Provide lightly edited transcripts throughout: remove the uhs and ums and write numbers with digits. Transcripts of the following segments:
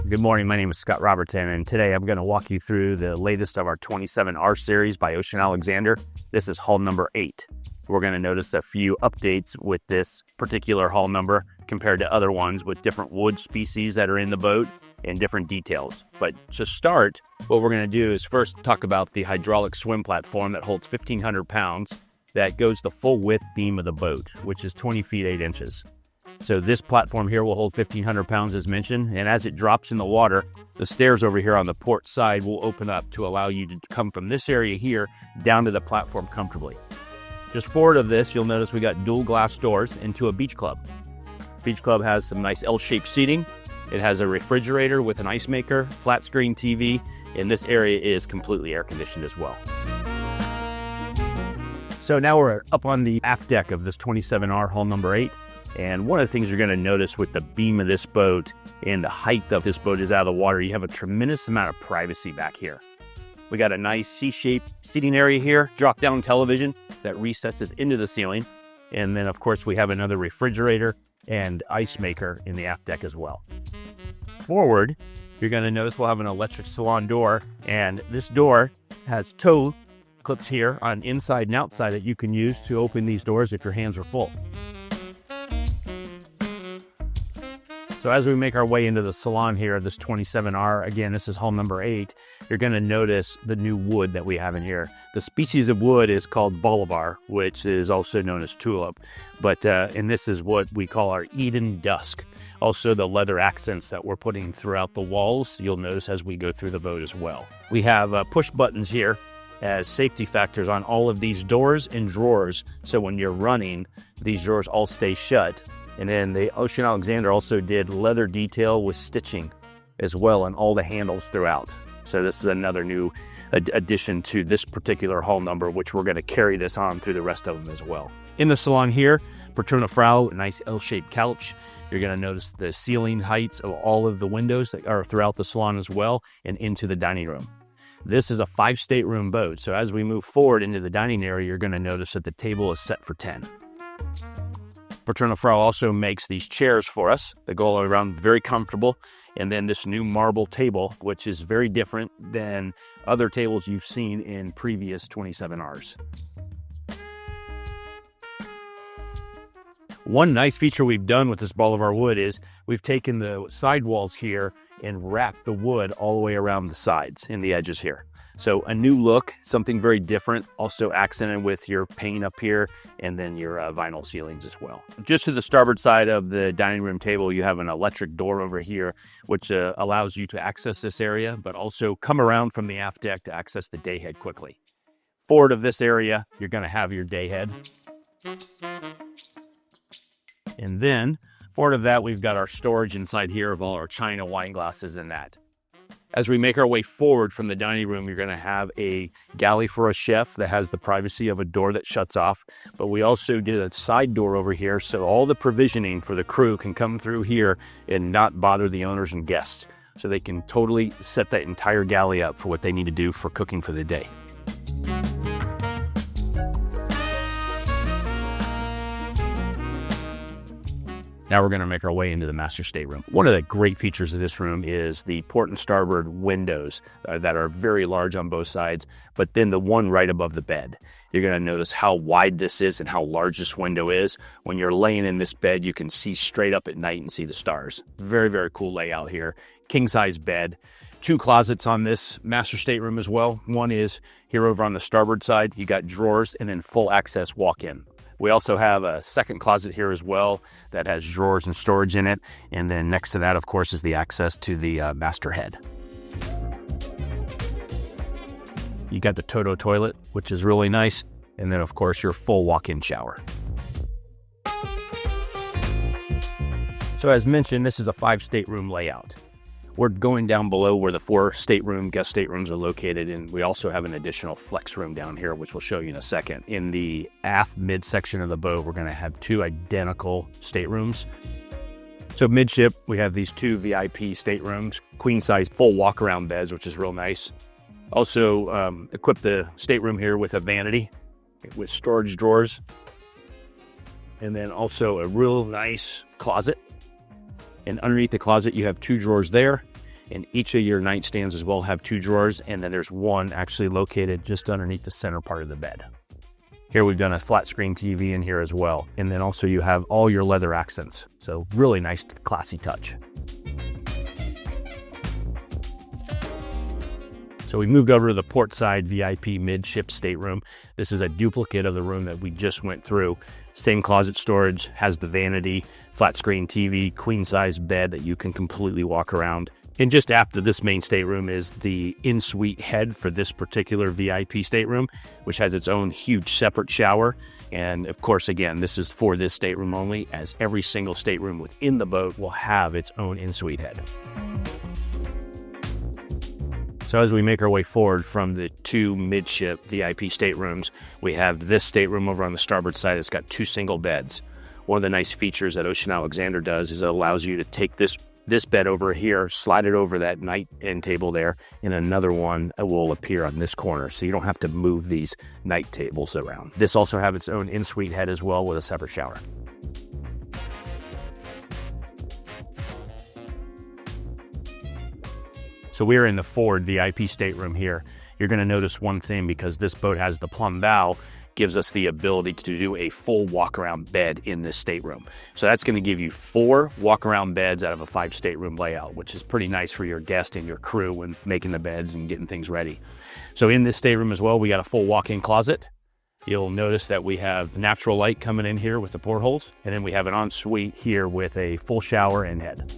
Good morning, my name is Scott Roberton, and today I'm going to walk you through the latest of our 27R series by Ocean Alexander. This is hull number 8. We're going to notice a few updates with this particular hull number compared to other ones with different wood species that are in the boat and different details. But to start, what we're going to do is first talk about the hydraulic swim platform that holds 1,500 pounds that goes the full width beam of the boat, which is 20 feet 8 inches. So this platform here will hold 1,500 pounds as mentioned, and as it drops in the water, the stairs over here on the port side will open up to allow you to come from this area here down to the platform comfortably. Just forward of this, you'll notice we got dual glass doors into a beach club. Beach club has some nice L-shaped seating. It has a refrigerator with an ice maker, flat screen TV, and this area is completely air conditioned as well. So now we're up on the aft deck of this 27R hull number 8. And one of the things you're going to notice with the beam of this boat and the height of this boat is out of the water, you have a tremendous amount of privacy back here. We got a nice C-shaped seating area here, drop-down television that recesses into the ceiling. And then, of course, we have another refrigerator and ice maker in the aft deck as well. Forward, you're going to notice we'll have an electric Salon door, and this door has toe clips here on inside and outside that you can use to open these doors if your hands are full. So as we make our way into the Salon here, this 27R, again, this is hull number 8, you're going to notice the new wood that we have in here. The species of wood is called bolivar, which is also known as tulip, and this is what we call our Eden dusk. Also the leather accents that we're putting throughout the walls, you'll notice as we go through the boat as well. We have push buttons here as safety factors on all of these doors and drawers, so when you're running, these drawers all stay shut. And then the Ocean Alexander also did leather detail with stitching as well on all the handles throughout. So this is another new addition to this particular hull number, which we're going to carry this on through the rest of them as well. In the Salon here, Patrona Frau, a nice L-shaped couch. You're going to notice the ceiling heights of all of the windows that are throughout the Salon as well and into the dining room. This is a 5-stateroom boat, so as we move forward into the dining area, you're going to notice that the table is set for 10. Patrona Frau also makes these chairs for us. They go all around, very comfortable. And then this new marble table, which is very different than other tables you've seen in previous 27Rs. One nice feature we've done with this bolivar wood is we've taken the sidewalls here and wrapped the wood all the way around the sides and the edges here. So a new look, something very different, also accented with your paint up here and then your vinyl ceilings as well. Just to the starboard side of the dining room table, you have an electric door over here, which allows you to access this area, but also come around from the aft deck to access the day head quickly. Forward of this area, you're going to have your day head. And then forward of that, we've got our storage inside here of all our china, wine glasses, and that. As we make our way forward from the dining room, you're going to have a galley for a chef that has the privacy of a door that shuts off. But we also did a side door over here so all the provisioning for the crew can come through here and not bother the owners and guests. So they can totally set that entire galley up for what they need to do for cooking for the day. Now we're going to make our way into the master stateroom. One of the great features of this room is the port and starboard windows that are very large on both sides, but then the one right above the bed. You're going to notice how wide this is and how large this window is. When you're laying in this bed, you can see straight up at night and see the stars. Very, very cool layout here. King-size bed. 2 closets on this master stateroom as well. One is here over on the starboard side. You got drawers and then full access walk-in. We also have a second closet here as well that has drawers and storage in it. And then next to that, of course, is the access to the master head. You got the Toto toilet, which is really nice. And then, of course, your full walk-in shower. So as mentioned, this is a 5-stateroom layout. We're going down below where the 4 guest staterooms are located, and we also have an additional flex room down here, which we'll show you in a second. In the aft midsection of the boat, we're going to have 2 identical staterooms. So midship, we have these 2 VIP staterooms, queen-size full walk-around beds, which is real nice. Also equip the stateroom here with a vanity with storage drawers, and then also a real nice closet. And underneath the closet, you have 2 drawers there. And each of your nightstands as well have 2 drawers, and then there's one actually located just underneath the center part of the bed. Here we've done a flat screen TV in here as well. And then also you have all your leather accents. So really nice, classy touch. So we moved over to the port side VIP midship stateroom. This is a duplicate of the room that we just went through. Same closet storage, has the vanity, flat screen TV, queen size bed that you can completely walk around. And just after this main stateroom is the in-suite head for this particular VIP stateroom, which has its own huge separate shower. And of course, again, this is for this stateroom only, as every single stateroom within the boat will have its own in-suite head. So as we make our way forward from the 2 midship VIP staterooms, we have this stateroom over on the starboard side that's got 2 single beds. One of the nice features that Ocean Alexander does is it allows you to take this bed over here, slide it over that night end table there, and another one will appear on this corner, so you don't have to move these night tables around. This also has its own in-suite head as well with a separate shower. So we're in the forward VIP stateroom here. You're going to notice one thing, because this boat has the plumb bow, gives us the ability to do a full walk-around bed in this stateroom. So that's going to give you 4 walk-around beds out of a 5 stateroom layout, which is pretty nice for your guest and your crew when making the beds and getting things ready. So in this stateroom as well, we got a full walk-in closet. You'll notice that we have natural light coming in here with the portholes, and then we have an ensuite here with a full shower and head.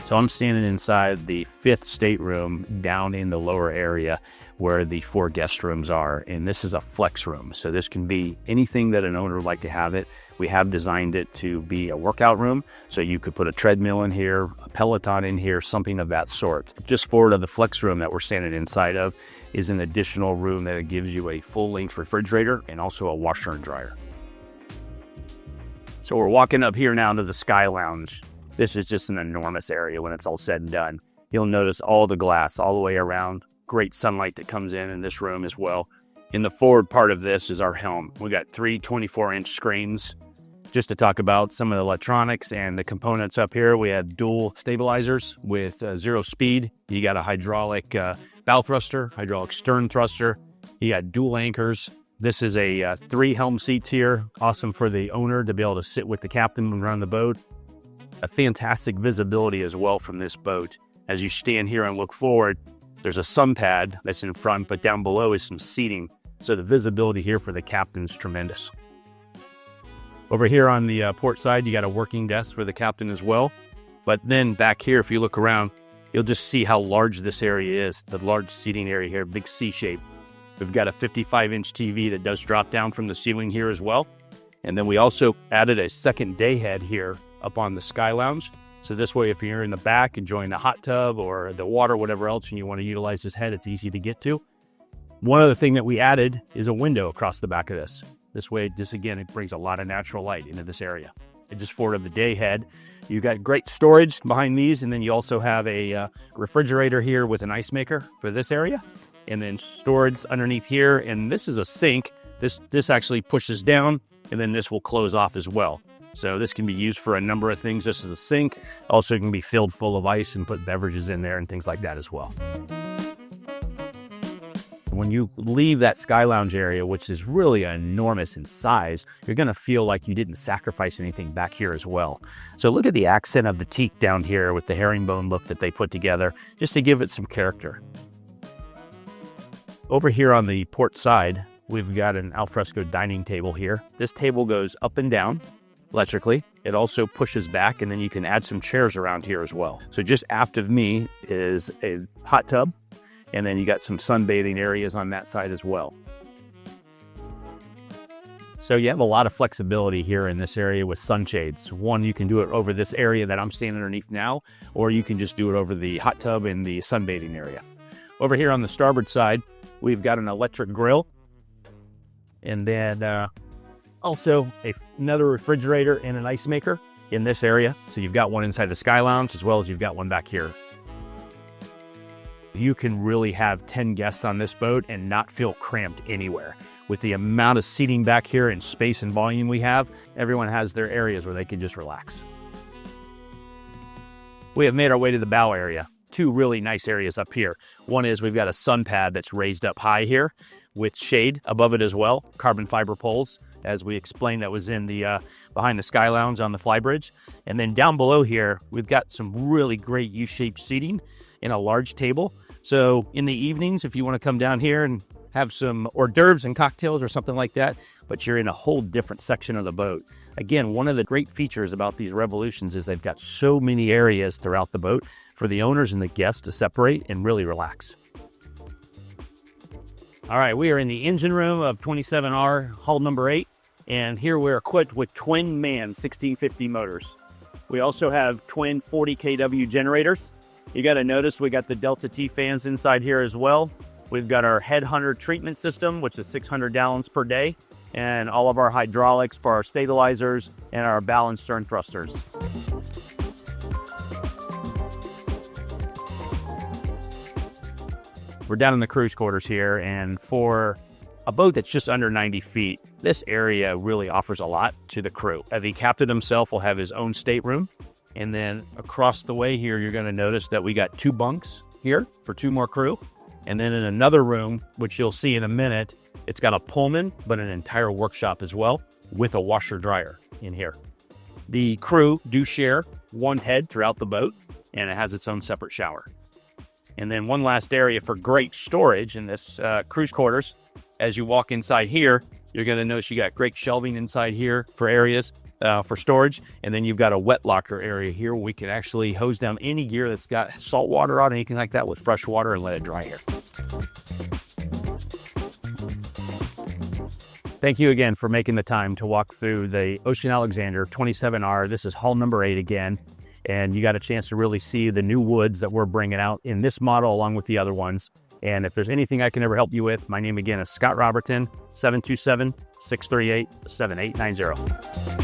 So I'm standing inside the 5th stateroom down in the lower area where the 4 guest rooms are. And this is a flex room. So this can be anything that an owner would like to have it. We have designed it to be a workout room. So you could put a treadmill in here, a Peloton in here, something of that sort. Just forward of the flex room that we're standing inside of is an additional room that gives you a full-length refrigerator and also a washer and dryer. So we're walking up here now to the Sky Lounge. This is just an enormous area when it's all said and done. You'll notice all the glass all the way around. Great sunlight that comes in this room as well. In the forward part of this is our helm. We got 3 24-inch screens. Just to talk about some of the electronics and the components up here, we have dual stabilizers with 0 speed. You got a hydraulic bow thruster, hydraulic stern thruster. You got dual anchors. This is a 3 helm seats here. Awesome for the owner to be able to sit with the captain and run the boat. A fantastic visibility as well from this boat. As you stand here and look forward, there's a sun pad that's in front, but down below is some seating. So the visibility here for the captain's tremendous. Over here on the port side, you got a working desk for the captain as well. But then back here, if you look around, you'll just see how large this area is. The large seating area here, big C shape. We've got a 55-inch TV that does drop down from the ceiling here as well. And then we also added a second day head here up on the Sky Lounge. So this way, if you're in the back enjoying the hot tub or the water, whatever else, and you want to utilize this head, it's easy to get to. One other thing that we added is a window across the back of this. This way, again, it brings a lot of natural light into this area. And just forward of the day head, you got great storage behind these, and then you also have a refrigerator here with an ice maker for this area, and then storage underneath here. And this is a sink. This actually pushes down, and then this will close off as well. So this can be used for a number of things. This is a sink. Also can be filled full of ice and put beverages in there and things like that as well. When you leave that Sky Lounge area, which is really enormous in size, you're going to feel like you didn't sacrifice anything back here as well. So look at the accent of the teak down here with the herringbone look that they put together, just to give it some character. Over here on the port side, we've got an alfresco dining table here. This table goes up and down electrically. It also pushes back, and then you can add some chairs around here as well. So just aft of me is a hot tub, and then you got some sunbathing areas on that side as well. So you have a lot of flexibility here in this area with sunshades. One, you can do it over this area that I'm standing underneath now, or you can just do it over the hot tub in the sunbathing area. Over here on the starboard side, we've got an electric grill, and then also another refrigerator and an ice maker in this area. So you've got one inside the Sky Lounge as well as you've got one back here. You can really have 10 guests on this boat and not feel cramped anywhere. With the amount of seating back here and space and volume we have, everyone has their areas where they can just relax. We have made our way to the bow area. Two really nice areas up here. One is we've got a sun pad that's raised up high here with shade above it as well, carbon fiber poles, as we explained, that was in the behind the skylounge on the flybridge. And then down below here, we've got some really great U-shaped seating in a large table. So in the evenings, if you want to come down here and have some hors d'oeuvres and cocktails or something like that, but you're in a whole different section of the boat. Again, one of the great features about these Revolutions is they've got so many areas throughout the boat for the owners and the guests to separate and really relax. All right, we are in the engine room of 27R, hull number 8, and here we're equipped with twin MAN 1650 motors. We also have twin 40 kW generators. You got to notice we got the Delta T fans inside here as well. We've got our headhunter treatment system, which is 600 gallons per day, and all of our hydraulics for our stabilizers and our bow and stern thrusters. We're down in the cruise quarters here, and for a boat that's just under 90 feet, this area really offers a lot to the crew. The captain himself will have his own stateroom, and then across the way here, you're going to notice that we got 2 bunks here for 2 more crew. And then in another room, which you'll see in a minute, it's got a Pullman, but an entire workshop as well, with a washer dryer in here. The crew do share one head throughout the boat, and it has its own separate shower. And then one last area for great storage in this cruise quarters. As you walk inside here, you're going to notice you got great shelving inside here for areas for storage. And then you've got a wet locker area here where we can actually hose down any gear that's got salt water on, anything like that, with fresh water and let it dry here. Thank you again for making the time to walk through the Ocean Alexander 27R. This is hull number 8 again. And you got a chance to really see the new woods that we're bringing out in this model along with the other ones. And if there's anything I can ever help you with, my name again is Scott Roberton, 727-638-7890.